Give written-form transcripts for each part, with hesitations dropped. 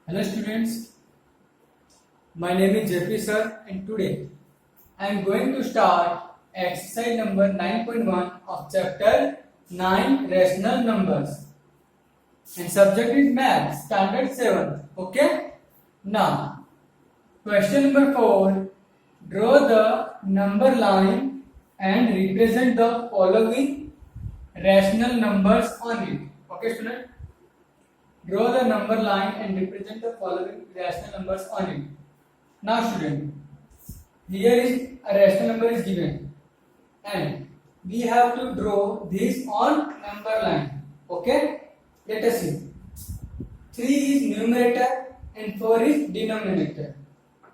Hello students, my name is JP sir and today I am going to start exercise number 9.1 of chapter 9 rational numbers and subject is math standard 7. Okay, now question number 4, draw the number line and represent the following rational numbers on it. Okay student, draw the number line and represent the following rational numbers on it. Now student, here is a rational number is given and we have to draw this on number line. Okay, let us see. 3 is numerator and 4 is denominator.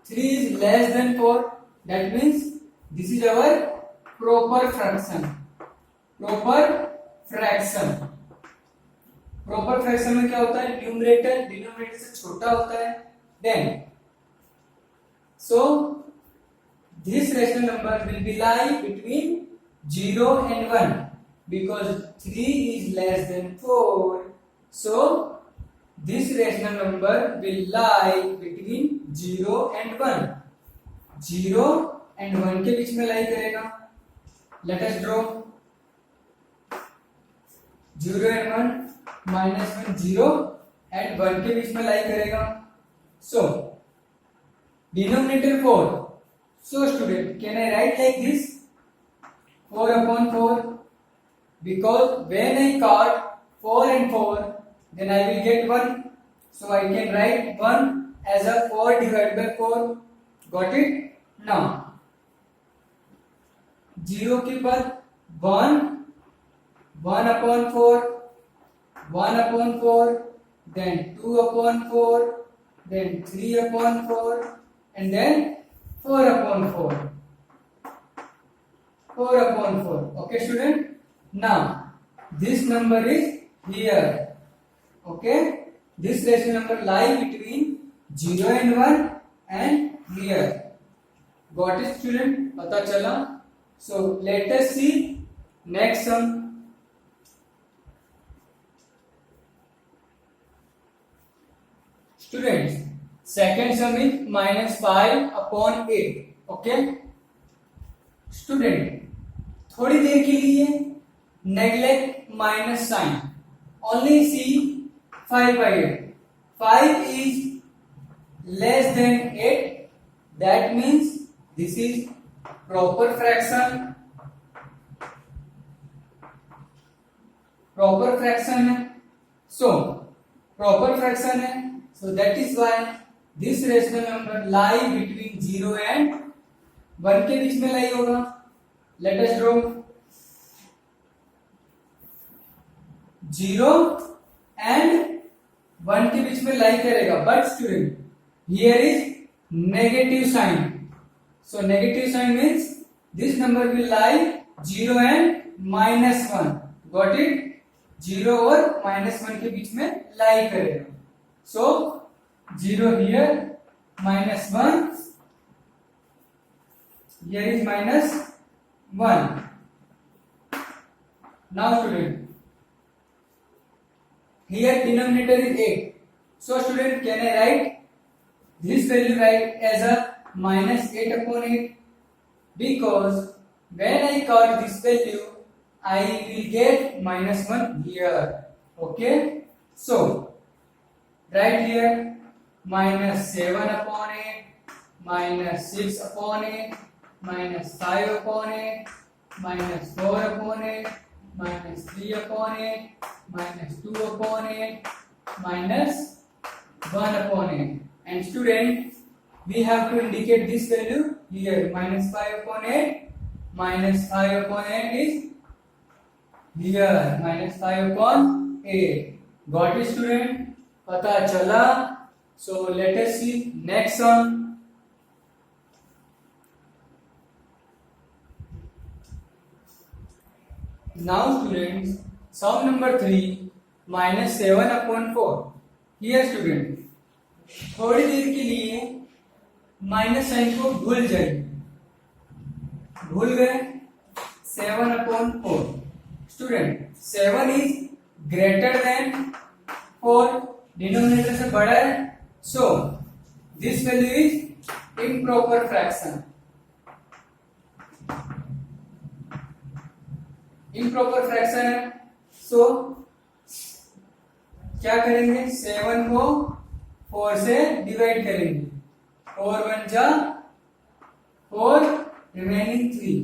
3 is less than 4, that means this is our proper fraction. Proper fraction में क्या होता है, numerator denominator से छोटा होता है. Then so this rational number will be lie between 0 and 1 because 3 is less than 4. So this rational number will lie between 0 and 1. 0 and 1 के बीच में लाई करेगा. Let us draw 0 and 1 -1 0 and 1 के बीच में लाई करेगा. So denominator 4. So student, can I write like this 4 upon 4 because when I cut 4 and 4 then I will get 1, so I can write 1 as a 4 divided by 4. Got it? Now 0 के बाद 1 upon 4, 1 upon 4, then 2 upon 4, then 3 upon 4, and then 4 upon 4. 4 upon 4. Okay, student? Now, this number is here. Okay? This rational number lies between 0 and 1 and here. Got it, student? पता चला? So, let us see next sum. Students, second sum is -5 upon 8. Okay? Student, थोड़ी देर के लिए neglect minus sign. Only see 5 by 8. 5 is less than 8. That means this is proper fraction. Proper fraction है. So proper fraction है. So that is why this rational number lie between 0 and 1 के बीच में लाई होगा. Let us draw 0 and 1 के बीच में लाई करेगा. But student, here is negative sign. So negative sign means this number will lie 0 and -1. Got it? 0 और -1 के बीच में लाई करेगा. So 0 here, -1 here is -1. Now student, here denominator is 8. So student, can I write this value right as a -8 upon 8 because when I cut this value I will get -1 here. Okay, so right here -7 upon 8, -6 upon 8, -5 upon 8, -4 upon 8, -3 upon 8, -2 upon 8, -1 upon 8. And student, we have to indicate this value here. -5 upon 8, -5 upon 8 is here. -5 upon 8. Got it, student? पता चला. So let us see next sum. Now students, sum number 3, -7 upon 4. Here student, थोड़ी देर के लिए minus sign को भूल जाइए. भूल गए 7 upon 4. Student, 7 is greater than 4, denominator से बड़ा है, So this value is improper fraction. improper fraction है, so क्या करेंगे, 7 को 4 से डिवाइड करेंगे, 4 1 जा 4, remaining 3.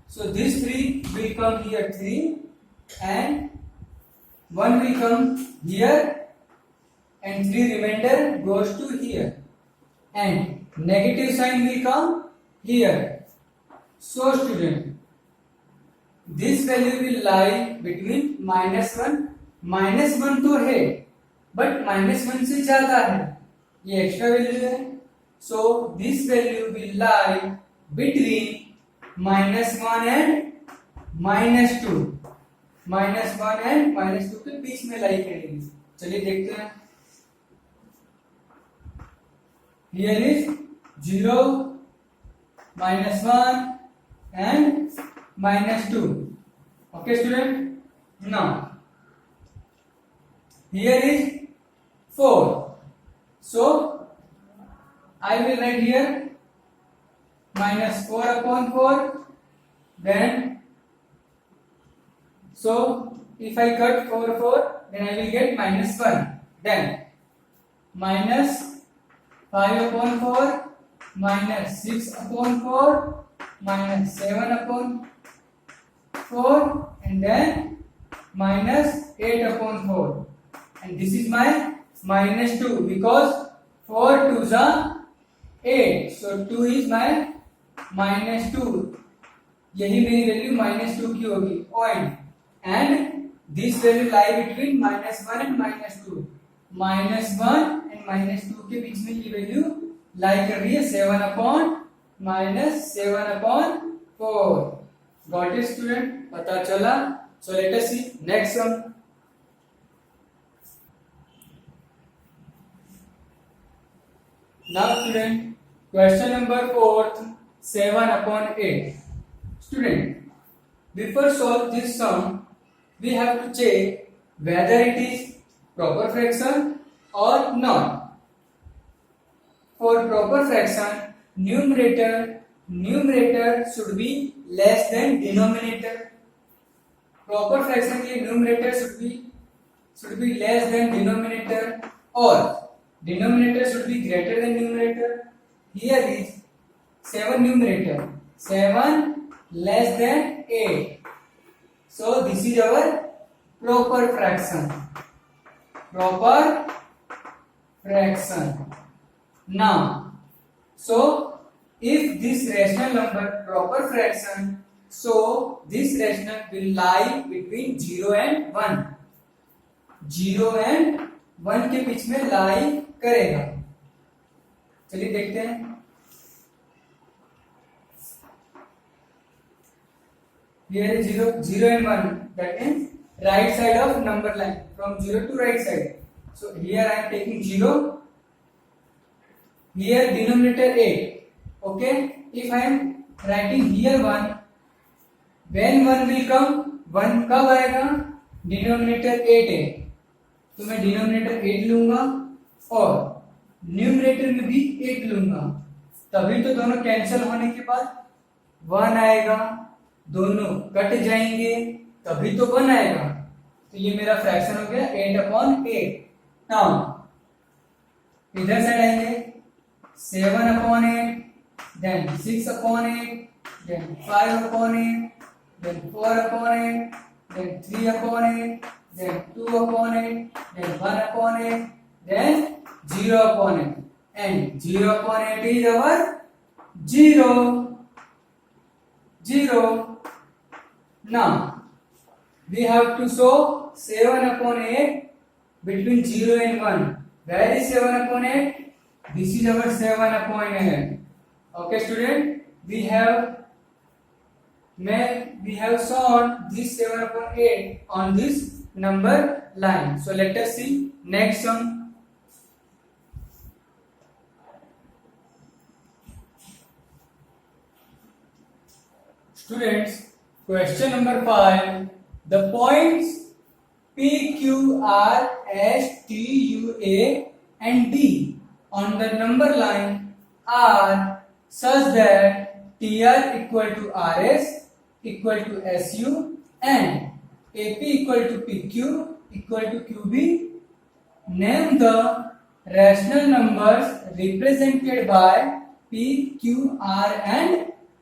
So this 3 will come here 3 and 1 will come here and 3 remainder goes to here and negative sign will come here. So student, this value will lie between -1 तो है but -1 से ज्यादा है, ये एक्स्ट्रा वैल्यू है. So this value will lie between -1 and -2. -1 and -2 के बीच में लाई करेगी. चलिए देखते हैं. Here is 0, -1 and -2. Okay student, now here is 4, so I will write here -4 upon 4, then so if I cut 4 then I will get -1, then -5 upon 4, -6 upon 4, -7 upon 4 and then -8 upon 4, and this is my -2 because 4 2s are 8, so 2 is my -2. यही मेरी value -2 की होगी point, and this value lie between -1 and -2. -1 and -2 के बीच में ये value लाई कर रही है 7 upon -4. Got it student? पता चला? So let us see next one. Now student, question number 4, 7 upon 8. Student, before solve this sum, we have to check whether it is proper fraction or not. For proper fraction, numerator should be less than denominator. Proper fraction के लिए numerator should be less than denominator, or denominator should be greater than numerator. Here is 7 numerator, 7 less than 8. So this is our proper fraction. Now, so if this rational number proper fraction, so this rational will lie between 0 and 1. 0 and 1 के बीच में लाई करेगा. चलिए देखते हैं. Here is 0 and 1, that means right side of number line, from 0 to right side. So here I am taking 0. Here denominator 8. Okay, if I am writing here 1, when 1 will come, 1 कब आएगा, denominator 8 है तो मैं denominator 8 लूंगा और numerator में भी 8 लूंगा, तभी तो दोनों कैंसिल होने के बाद 1 आएगा, दोनों कट जाएंगे तभी तो 1 आएगा. तो ये मेरा फ्रैक्शन हो गया 8 upon 8. नाउ इधर साइड आएंगे 7 upon 8, then 6 upon 8, then 5 upon 8, then 4 upon 8, then 3 upon 8, then 2 upon 8, then 1 upon 8, then 0 upon 8, and 0 upon 8 is our 0. Now we have to show 7 upon 8 between 0 and 1. Where is 7 upon 8? This is our 7 upon 8. Okay student, we have shown this 7 upon 8 on this number line. So let us see next one. Students, question number 5. The points P, Q, R, S, T, U, A and D on the number line are such that TR equal to RS equal to SU and AP equal to PQ equal to QB. Name the rational numbers represented by P, Q, R and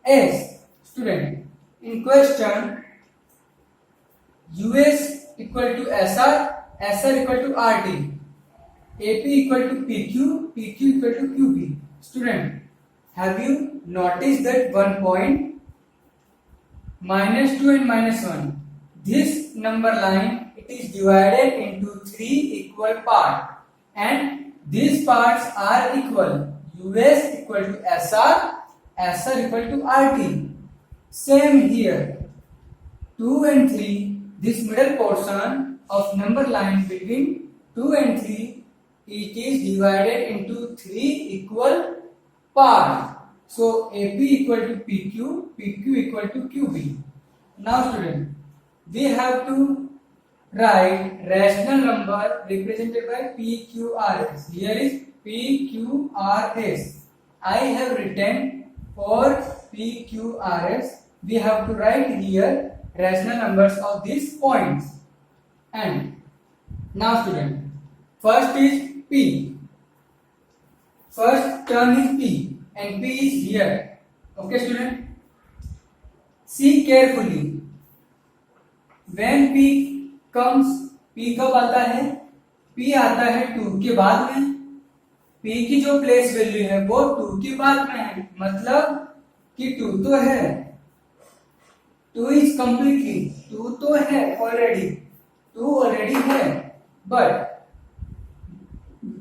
S. Student, in question, US equal to SR, SR equal to RT, AP equal to PQ, PQ equal to QB. Student, have you noticed that one point? -2 and -1. This number line, it is divided into 3 equal parts, and these parts are equal. US equal to SR, SR equal to RT. Same here. 2 and 3, this middle portion of number line between 2 and 3, it is divided into 3 equal parts. So AP equal to PQ, PQ equal to QB. Now student, we have to write rational number represented by PQRS. Here is PQRS. I have written for PQRS. We have to write here rational numbers of these points. And now student, first is P. First term is P and P is here. Okay student, see carefully. When P comes, P कब आता है? P आता है 2 के बाद में. P की जो प्लेस वैल्यू है वो 2 के बाद में है, मतलब कि 2 तो है, 2 इज कंप्लीटली, 2 तो है ऑलरेडी, 2 ऑलरेडी है, but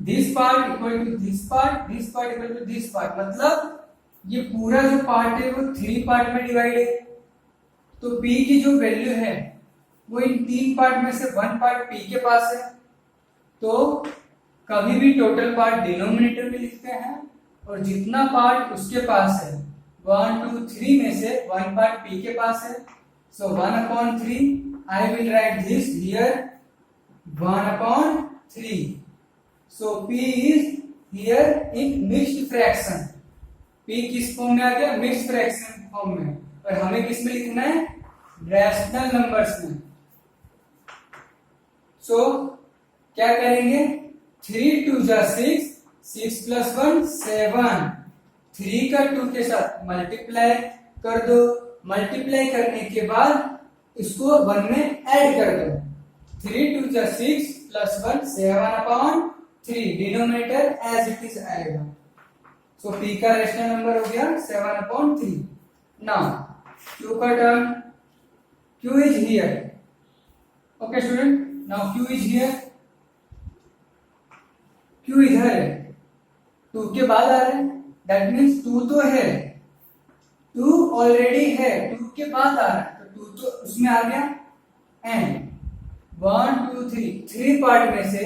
this part equal to this part, this part equal to this part, मतलब ये पूरा जो पार्ट है वो 3 पार्ट में डिवाइड है. तो P की जो वैल्यू है वो इन 3 पार्ट में से 1 पार्ट P के पास है. तो कभी भी टोटल पार्ट डिनोमिनेटर में लिखते हैं और जितना पार्ट उसके पास है 1 2 3 में से 1 पार्ट P के पास है. सो 1/3 I will write this here 1/3. So P is here in mixed fraction. P किस फॉर्म में आ गया? मिक्स्ड फ्रैक्शन फॉर्म में. और हमें किस में लिखना है? रैशनल नंबर्स में. सो क्या करेंगे? 3 2 जा 6, 6 + 1 7. 3 का 2 के साथ मल्टीप्लाई कर दो. मल्टीप्लाई करने के बाद इसको 1 में ऐड कर दो. 3 2 जा 6 + 1 7/3. डिनोमिनेटर एज इट इज आएगा. सो P का रैशनल नंबर हो गया 7/3. नाउ Q का term, Q is here. Okay student, now Q is here. Q इधर है, 2 के बाद आ रहा है, दैट मीन्स 2 तो है, 2 ऑलरेडी है, 2 के बाद आ रहा है, तो 2 तो उसमें आ गया. एंड 1 2 3 पार्ट में से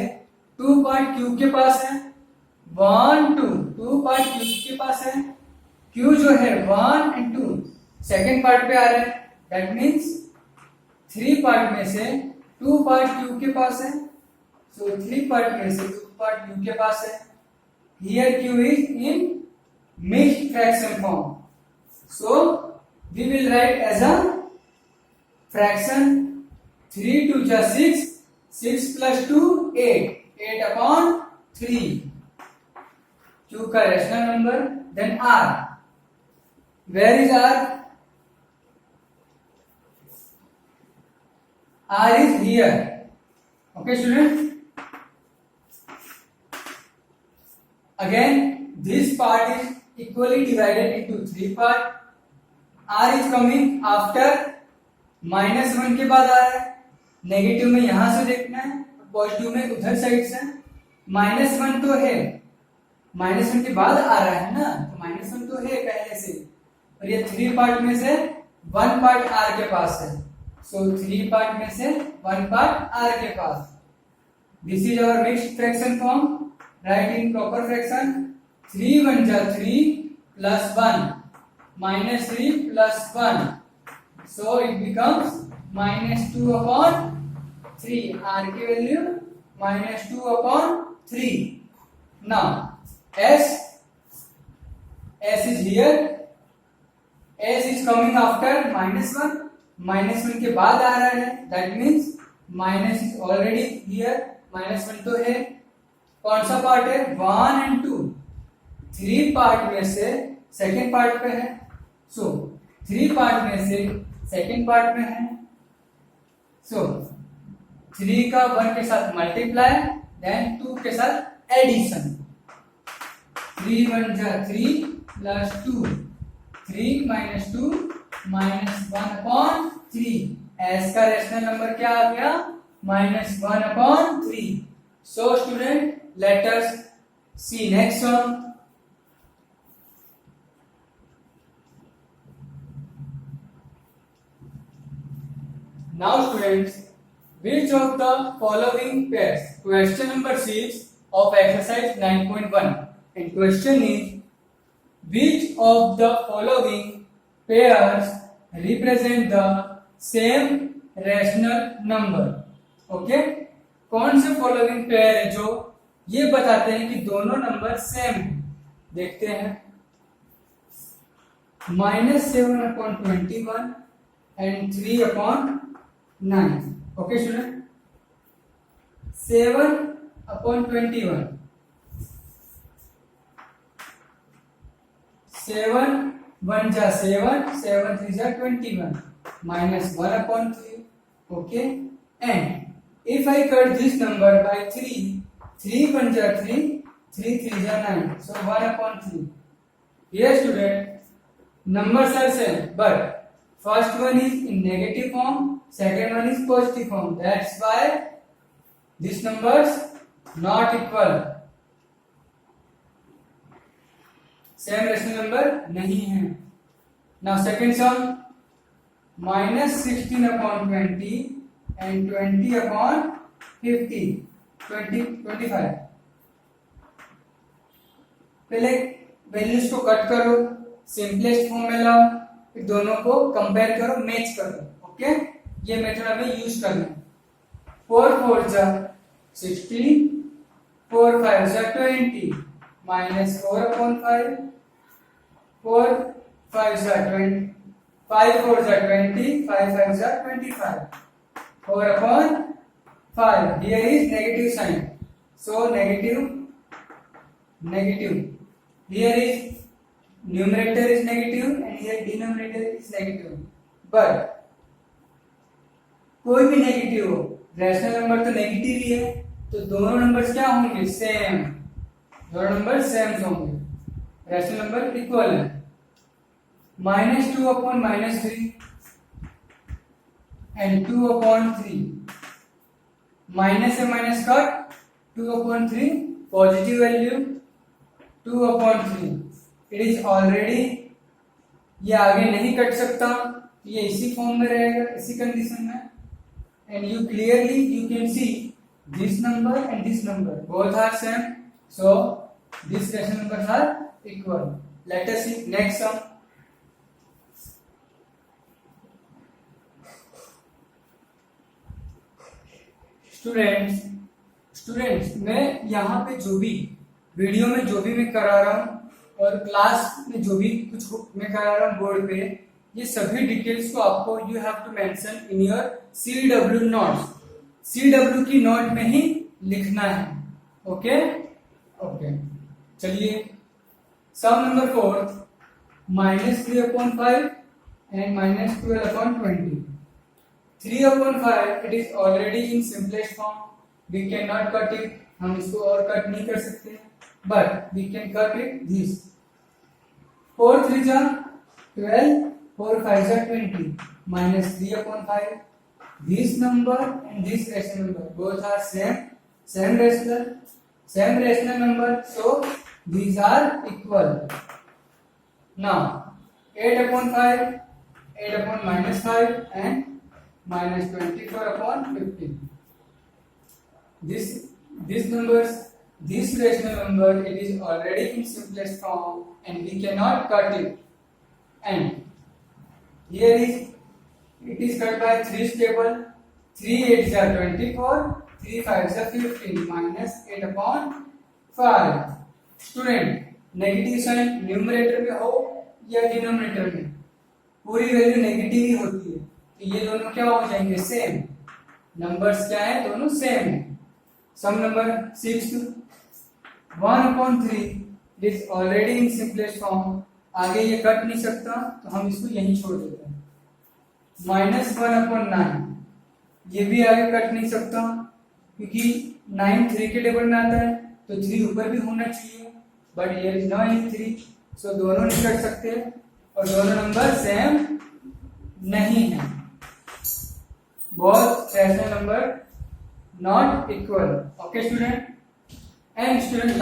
2 पार्ट Q के पास है. 1 2 पार्ट Q के पास है. Q जो है 1 and 2 सेकेंड पार्ट पे आ रहा है, दैट मीन्स 3 पार्ट में से 2 पार्ट Q के पास है. सो 3 पार्ट में से 2 पार्ट Q के पास है. Here Q is in mixed fraction form. So we will write as a fraction 3 2 जा 6, 6 + 2 8, 8/3. Q का rational number. Then R. Where is R? R is here. Okay student. Again this part is equally divided into 3 parts. R is coming after -1 के बाद आ रहा है. Negative में यहां से देखना है, पॉजिटिव में उधर साइड से. -1 तो है, -1 के बाद आ रहा है ना, तो -1 तो है पहले से. और ये 3 पार्ट में से 1 पार्ट R के पास है. सो 3 पार्ट में से 1 पार्ट R के पास. This is our mixed fraction form. Right improper fraction. 3 1 जा 3 + 1 -3 + 1. So it becomes -2/3. R की value -2/3. Now S is here, S is coming after -1, -1 के बाद आ रहा है, that means minus is already here, -1 तो है। कौन सा पार्ट है? 1 and 2, 3 पार्ट में से सेकेंड पार्ट पे है, सो 3 पार्ट में से सेकेंड पार्ट में है, सो 3 का 1 के साथ मल्टीप्लाई, देन 2 के साथ एडिशन, 3 1 जा 3 प्लस 2, 3 minus 2 minus 1/3, S का रेशनल नंबर क्या आ गया? -1/3। So student, let us see next sum. Now students, which of the following pairs? Question number 6 of exercise 9.1, and question is, which of the following pairs represent the same rational number? Okay? कौन से following pair है जो ये बताते हैं कि दोनों number same है? देखते हैं। -7/21 and 3/9। ओके स्टूडेंट, 7/21, 7 1 जा 7, 7 3 जा 21, -1/3। okay, and if I cut this number by 3, 3 1 जा 3, 3 3 जा 9, so 1/3। Yes student, numbers are same, but first one is in negative form, second one is positive form, that's why these numbers not equal, same rational number नहीं है। Now second some, -16/20 and 20/50, 25। पहले values को cut करो, simplest form में लाओ, फिर दोनों को कंपेयर करो, मैच करो। ओके, ये मेथड हमें यूज करना है। 4 4 जा 16, 4 5 जा 20, -4/5, 4 5 जा 20, 5 4 जा 20, 5 5 जा 25, 4/5। Here is negative sign, so negative, negative. Here is numerator is negative and here denominator is negative, but कोई भी नेगेटिव हो, रैशनल नंबर तो नेगेटिव ही है, तो दोनों नंबर्स क्या होंगे? सेम, दोनों नंबर सेम होंगे, रैशनल नंबर इक्वल है। -2/-3 and 2/3, माइनस से minus cut, 2/3 positive value, 2/3 it is already, ये आगे नहीं कट सकता, ये इसी फॉर्म में रहेगा, इसी कंडीशन में। And you clearly you can see this number and this number both are same, so this rational numbers are equal. Let us see next sum. Students मैं यहाँ पे जो भी वीडियो में जो भी मैं करा रहा हूँ और क्लास में जो भी कुछ मैं करा रहा हूँ बोर्ड पे, ये सभी डिटेल्स को आपको you have to mention in your CW notes, CW की नोट में ही लिखना है। ओके ओके, चलिए sum number 4, -3/5 and -12/20। 3/5 it is already in simplest form, we cannot cut it, हम इसको और कट नहीं कर सकते, but we can cut it this। 4 3 जा 12, 4 5 जा 20, -3/5। This number and this rational number both are same rational number, so these are equal। Now 8/5, 8/-5 and -24/50। This numbers, this rational number, it is already in simplest form and we cannot cut it, and here is it is cut by 3 stable, 3 8 are 24, 3 5 are 15, -8/5। Student negative sign numerator में हो या denominator में, पूरी value negative ही होती है, तो ये दोनों क्या हो जाएंगे, सेम। नंबर्स क्या है, दोनों सेम है। Sum number 6 1/3 it is already in simplest form, आगे ये कट नहीं सकता तो हम इसको यहीं छोड़ देते हैं। -1/9 ये भी आगे कट नहीं सकता क्योंकि 9 3 के टेबल में आता है, तो 3 ऊपर भी होना चाहिए, बट ये इज नॉट इन 3, सो दोनों नहीं कट सकते और दोनों नंबर सेम नहीं है। Both rational number not equal. Okay student, and student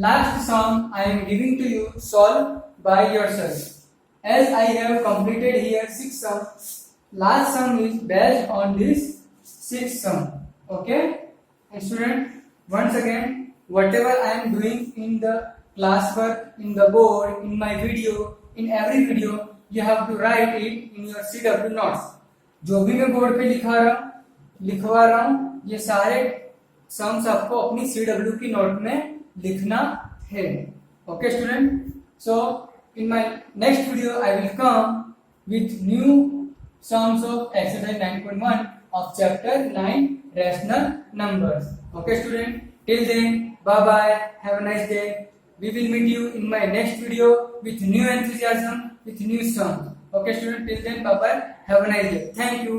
last sum I am giving to you, solve by yourself. As I have completed here 6 sums, last sum is based on this 6 sum. Okay, and student, once again, whatever I am doing in the classwork, in the board, in my video, in every video, you have to write it in your CW notes. जो भी मैं board पे लिखवा रहा हूँ, ये सारे sums आपको अपनी CW की नोट में लिखना है। Okay student, so in my next video I will come with new sums of exercise 9.1 of chapter 9 rational numbers. Okay student, till then, bye bye, have a nice day. We will meet you in my next video with new enthusiasm, with new sums. Okay student, till then, bye bye, have a nice day. Thank you.